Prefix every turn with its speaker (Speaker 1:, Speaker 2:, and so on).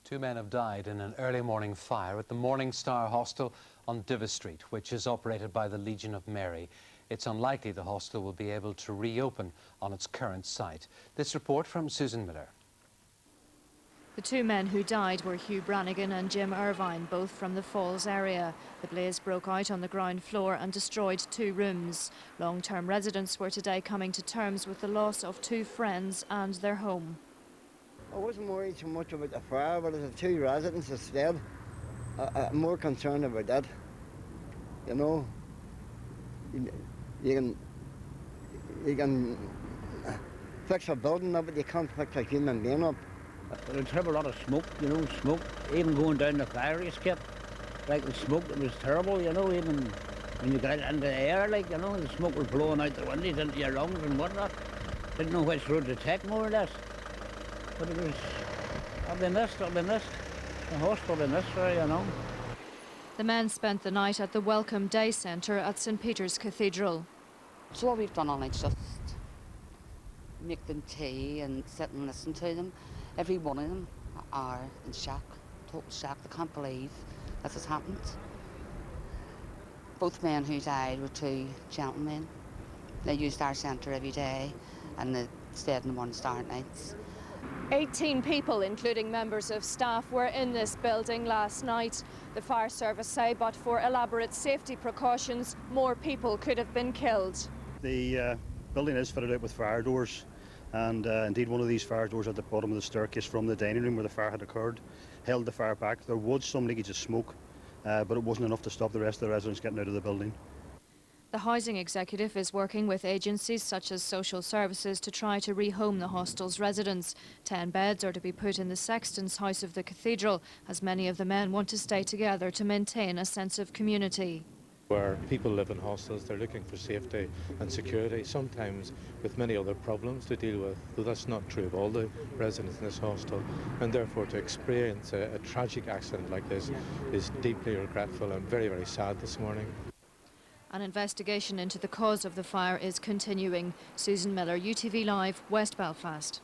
Speaker 1: Two men have died in an early morning fire at the Morning Star Hostel on Divis Street, which is operated by the Legion of Mary. It's unlikely the hostel will be able to reopen on its current site. This report from Susan Miller.
Speaker 2: The two men who died were Hugh Brannigan and Jim Irvine, both from the Falls area. The blaze broke out on the ground floor and destroyed two rooms. Long-term residents were today coming to terms with the loss of two friends and their home.
Speaker 3: I wasn't worried so much about the fire, but as the two residents instead, I'm more concerned about that. You know, you can fix a building up, but you can't fix a human being up.
Speaker 4: There's a terrible lot of smoke, you know, smoke. Even going down the fire escape, like the smoke, it was terrible, you know, even when you got into the air, like, you know, the smoke was blowing out the windows into your lungs and whatnot. Didn't know which road to take, more or less. But it was, I'll be missed. The hostel will be missed, you know.
Speaker 2: The men spent the night at the Welcome Day Centre at St Peter's Cathedral.
Speaker 5: So what we've done all night is just make them tea and sit and listen to them. Every one of them are in shock, total shock. They can't believe this has happened. Both men who died were two gentlemen. They used our centre every day and they stayed in the Morning Star at nights.
Speaker 2: 18 people, including members of staff, were in this building last night. The fire service say, but for elaborate safety precautions, more people could have been killed.
Speaker 6: The building is fitted out with fire doors, and indeed one of these fire doors at the bottom of the staircase from the dining room where the fire had occurred held the fire back. There was some leakage of smoke, but it wasn't enough to stop the rest of the residents getting out of the building.
Speaker 2: The housing executive is working with agencies such as social services to try to rehome the hostel's residents. 10 beds are to be put in the sexton's house of the cathedral, as many of the men want to stay together to maintain a sense of community.
Speaker 7: Where people live in hostels, they're looking for safety and security, sometimes with many other problems to deal with, though that's not true of all the residents in this hostel, and therefore to experience a tragic accident like this is deeply regretful and very, very sad this morning.
Speaker 2: An investigation into the cause of the fire is continuing. Susan Miller, UTV Live, West Belfast.